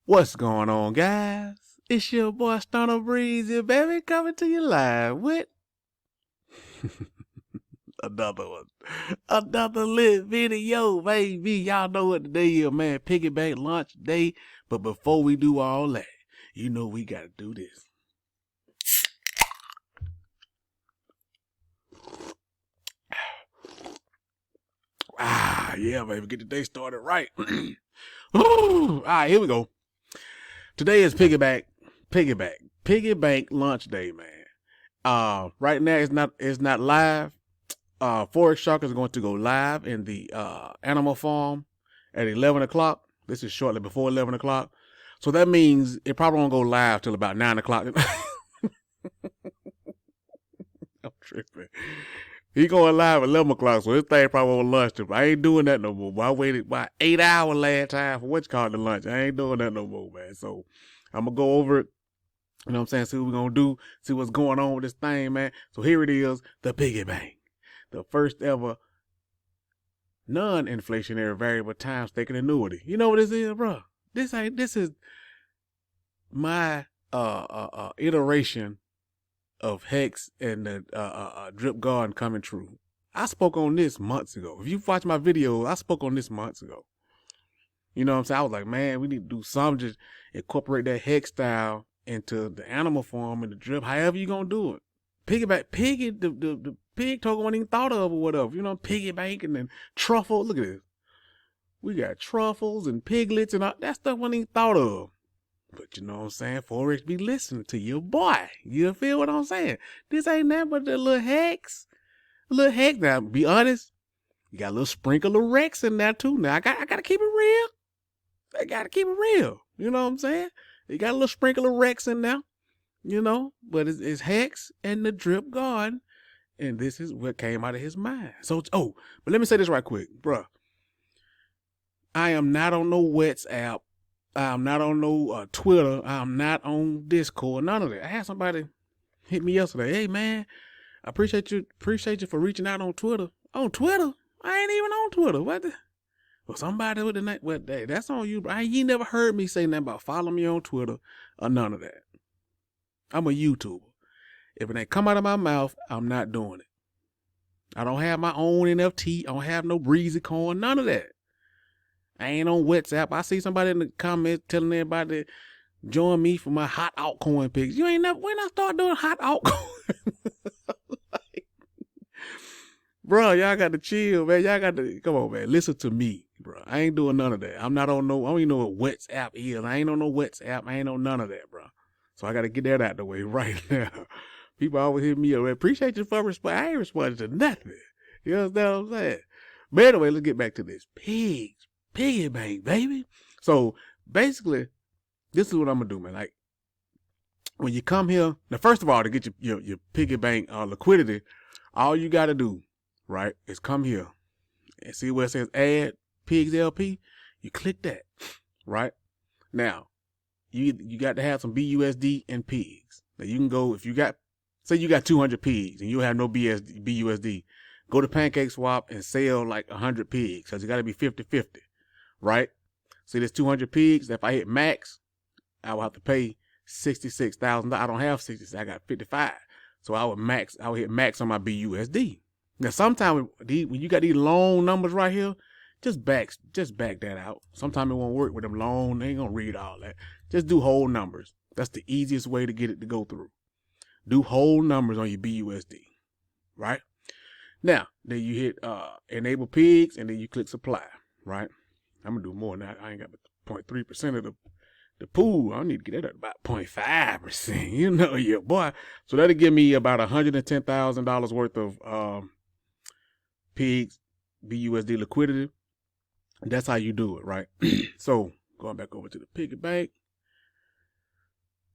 What's going on, guys? It's your boy Stunner Breezy, baby, coming to you live with another one. Another lit video, baby. Y'all know what today is, man. Piggybank launch day. But before we do all that, you know we gotta do this. Yeah, baby. Get the day started right. All right, here we go. Today is Piggybank launch day, man. Right now it's not live. Forex Shark is going to go live in the animal farm at 11 o'clock. This is shortly before 11 o'clock. So that means it probably won't go live till about 9 o'clock. I'm tripping. He going live at 11 o'clock, so this thing probably won't lunch. I ain't doing that no more. I waited about 8 hours last time for what's called the lunch. I ain't doing that no more, man. So I'm going to go over it. You know what I'm saying? See what we're going to do. See what's going on with this thing, man. So here it is, the Piggybank. The first ever non-inflationary variable time staking annuity. You know what this is, bro? This is my iteration of Hex and the Drip Garden coming true. I spoke on this months ago. If you watch my video, I spoke on this months ago. You know what I'm saying? I was like, man, we need to do something, just incorporate that Hex style into the animal farm and the drip, however you gonna do it. Piggy, the pig token wasn't even thought of or whatever. You know, Piggybank and then truffle. Look at this. We got truffles and piglets and all that stuff wasn't even thought of. But you know what I'm saying? Forex be listening to your boy. You feel what I'm saying? This ain't nothing but the little Hex. Now, be honest, you got a little sprinkle of Rex in there too. Now, I gotta keep it real. I gotta keep it real. You know what I'm saying? You got a little sprinkle of Rex in there. You know, but it's Hex and the Drip Garden. And this is what came out of his mind. So, but let me say this right quick, bruh. I am not on no WhatsApp. I'm not on no Twitter. I'm not on Discord. None of that. I had somebody hit me yesterday. Hey, man, I appreciate you for reaching out on Twitter. On Twitter? I ain't even on Twitter. What the? Well, somebody with the name. Well, hey, that's on you, bro. You never heard me say nothing about follow me on Twitter or none of that. I'm a YouTuber. If it ain't come out of my mouth, I'm not doing it. I don't have my own NFT. I don't have no Breezy coin. None of that. I ain't on WhatsApp. I see somebody in the comments telling everybody to join me for my hot altcoin picks. You ain't never, when I start doing hot altcoin. Like, bro, y'all got to chill, man. Y'all got to, come on, man. Listen to me, bro. I ain't doing none of that. I'm not on no, I don't even know what WhatsApp is. I ain't on no WhatsApp. I ain't on none of that, bro. So I got to get that out the way right now. People always hit me up. Appreciate you for responding. I ain't responding to nothing. You understand what I'm saying? But anyway, let's get back to this. Piggybank, baby. So basically, this is what I'm going to do, man. Like, when you come here, now, first of all, to get your Piggybank liquidity, all you got to do, right, is come here and see where it says Add Pigs LP. You click that, right? Now, you got to have some BUSD and pigs. Now, you can go, if you got, say you got 200 pigs and you have no BUSD, go to PancakeSwap and sell like 100 pigs because it got to be 50-50, right? See, there's 200 pigs. If I hit max, I will have to pay $66,000. I don't have 66. I got 55. So I would hit max on my BUSD. Now, sometimes when you got these long numbers right here, just back that out. Sometimes it won't work with them long. They ain't gonna read all that. Just do whole numbers. That's the easiest way to get it to go through. Do whole numbers on your BUSD, right? Now, then you hit enable pigs, and then you click supply, right? I'm gonna do more than that. I ain't got 0.3% of the pool. I need to get that at about 0.5%. You know, your boy. So that'll give me about $110,000 worth of pigs BUSD liquidity. That's how you do it, right? So going back over to the Piggybank.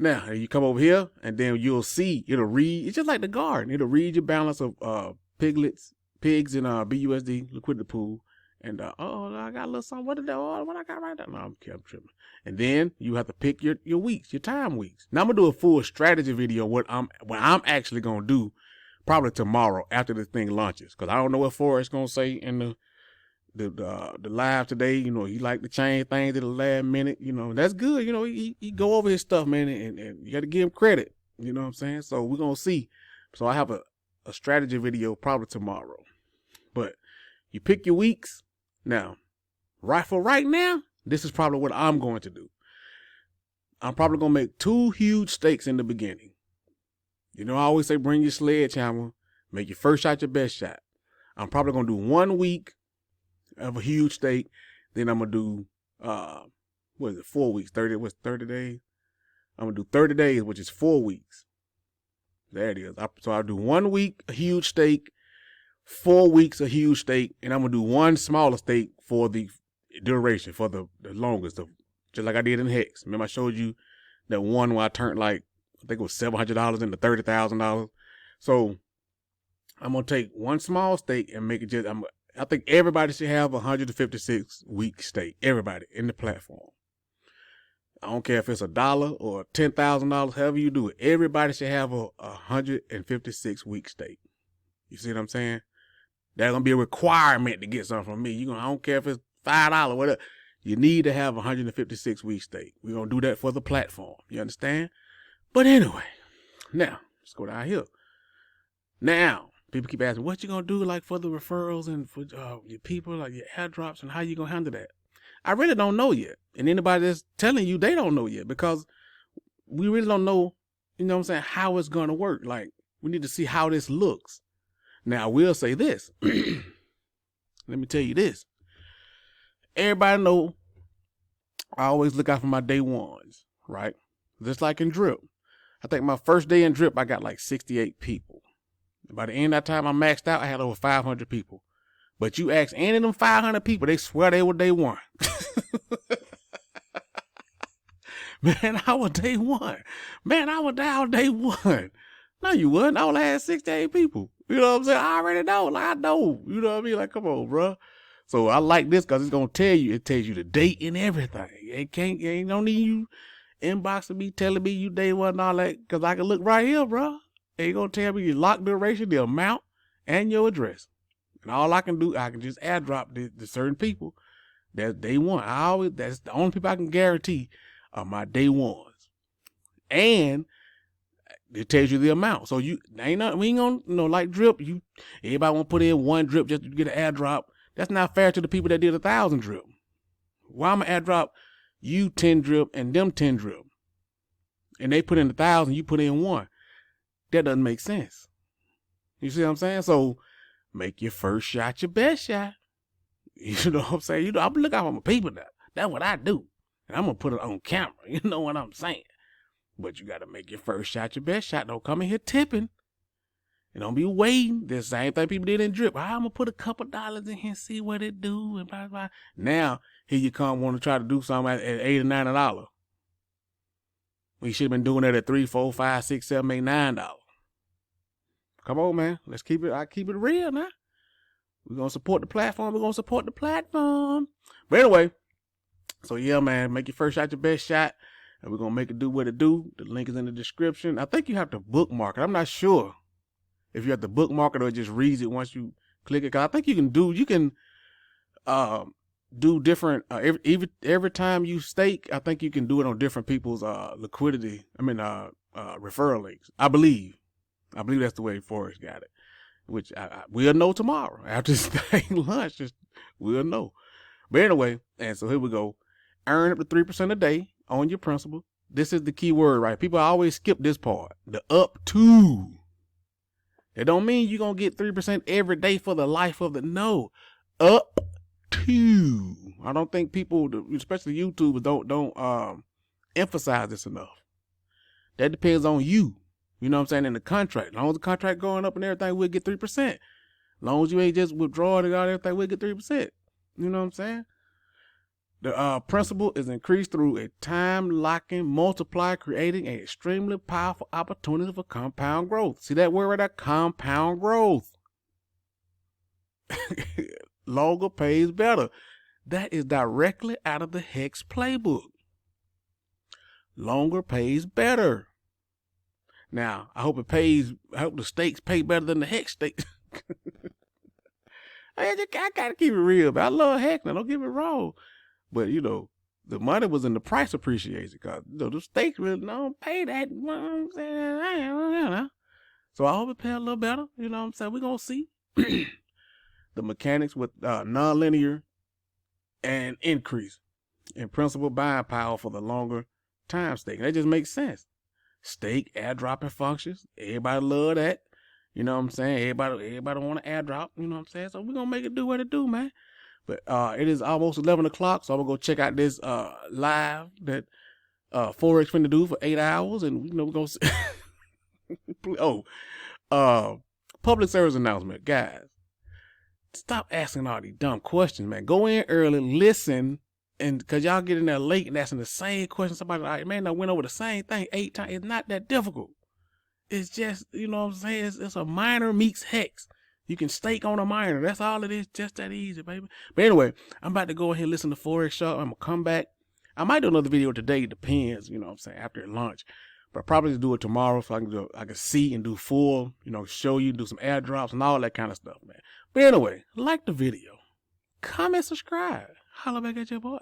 Now you come over here, and then you'll see it'll read. It's just like the garden. It'll read your balance of pigs in BUSD liquidity pool. And I got a little something. What I got right there? No, I'm tripping. And then you have to pick your weeks, your time weeks. Now I'm gonna do a full strategy video. What I'm actually gonna do probably tomorrow after this thing launches, because I don't know what Forex gonna say in the live today. You know, he like to change things at the last minute. You know, that's good. You know, he go over his stuff, man, and you got to give him credit. You know what I'm saying? So we're gonna see. So I have a strategy video probably tomorrow. But you pick your weeks. Now, right now, this is probably what I'm going to do. I'm probably gonna make 2 huge stakes in the beginning. You know, I always say bring your sledgehammer, make your first shot your best shot. I'm probably gonna do 1 week of a huge stake. Then I'm gonna do 4 weeks? 30 days? I'm gonna do 30 days, which is 4 weeks. There it is. So I'll do 1 week a huge stake, 4 weeks a huge stake, and I'm gonna do 1 smaller stake for the duration, for the longest, just like I did in Hex. Remember I showed you that one where I turned like, I think it was $700 into $30,000. So I'm gonna take 1 small stake and make it just. I think everybody should have 156 week stake. Everybody in the platform. I don't care if it's $1 or $10,000, however you do it. Everybody should have a 156 week stake. You see what I'm saying? That's gonna be a requirement to get something from me. I don't care if it's $5 or whatever. You need to have 156 week stake. We're gonna do that for the platform. You understand? But anyway, now let's go down here. Now, people keep asking, what you gonna do like for the referrals and for your people, like your airdrops, and how you gonna handle that? I really don't know yet. And anybody that's telling you, they don't know yet, because we really don't know, you know what I'm saying, how it's gonna work. Like, we need to see how this looks. Now, I will say this. Let me tell you this. Everybody know I always look out for my day ones, right? Just like in Drip. I think my first day in Drip, I got like 68 people. By the end of that time I maxed out, I had over 500 people. But you ask any of them 500 people, they swear they were day one. Man, I was day one. Man, I was down day one. No, you wasn't. I only had 68 people. You know what I'm saying? I already know. Like, I know. You know what I mean? Like, come on, bro. So I like this because it's going to tell you. It tells you the date and everything. It ain't no need you inboxing me, telling me you day one and all that, because I can look right here, bro. Ain't going to tell me your lock duration, the amount, and your address. And all I can do, I can just add drop to certain people that day one. That's the only people I can guarantee are my day ones. And it tells you the amount. So we ain't gonna, like Drip. Everybody want to put in 1 drip just to get an add drop. That's not fair to the people that did 1,000 drip. Why I'm gonna add drop you 10 drip and them 10 drip, and they put in 1,000, you put in 1. That doesn't make sense. You see what I'm saying? So make your first shot your best shot. You know what I'm saying? I'm looking out for my people now. That's what I do. And I'm going to put it on camera. You know what I'm saying? But you got to make your first shot your best shot. Don't come in here tipping. And don't be waiting. The same thing people did in Drip. I'm going to put a couple dollars in here and see what it do. And blah, blah. Now, here you come want to try to do something at $8 or $9. We should have been doing that at $3, $4, $5, $6, $7, $8, $9. Come on, man. Let's keep it. I keep it real now. We're going to support the platform. We're going to support the platform. But anyway, so yeah, man, make your first shot your best shot. And we're going to make it do what it do. The link is in the description. I think you have to bookmark it. I'm not sure if you have to bookmark it or it just reads it once you click it. Cause I think you can do different, every time you stake, I think you can do it on different people's, liquidity. Referral links. I believe that's the way Forrest got it, which we'll know tomorrow after this thing lunch. We'll know. But anyway, and so here we go. Earn up to 3% a day on your principal. This is the key word, right? People always skip this part. The up to. That don't mean you're going to get 3% every day for the life of no. Up to. I don't think people, especially YouTubers, don't emphasize this enough. That depends on you. You know what I'm saying? In the contract. As long as the contract going up and everything, we'll get 3%. As long as you ain't just withdrawing it out, everything, we'll get 3%. You know what I'm saying? The principal is increased through a time-locking multiplier, creating an extremely powerful opportunity for compound growth. See that word right there? Compound growth. Longer pays better. That is directly out of the Hex playbook. Longer pays better. Now, I hope the stakes pay better than the Hex stakes. I gotta keep it real, but I love heck now, don't get me wrong. But you know, the money was in the price appreciation, cause you know the stakes really don't pay that. You know what I'm saying? So I hope it pay a little better. You know what I'm saying? We're gonna see. The mechanics with non-linear and increase in principal buying power for the longer time stake. That just makes sense. Stake airdropping functions. Everybody love that. You know what I'm saying? Everybody want to airdrop. You know what I'm saying? So we're gonna make it do what it do, man. But it is almost 11 o'clock, so I'm gonna go check out this live that Forex finna do for 8 hours, and you know we're gonna see. Public service announcement, guys. Stop asking all these dumb questions, man. Go in early, listen, and because y'all get in there late and asking the same question. Somebody like, man, I went over the same thing 8 times. It's not that difficult. It's just, you know what I'm saying? It's a minor meets hex. You can stake on a minor. That's all it is. Just that easy, baby. But anyway, I'm about to go ahead and listen to Forex Shop. I'm going to come back. I might do another video today. It depends, you know what I'm saying, after lunch. But I'll probably do it tomorrow so I can see and do full, you know, show you, do some airdrops and all that kind of stuff, man. But anyway, like the video, comment, subscribe. Holla back at your boy.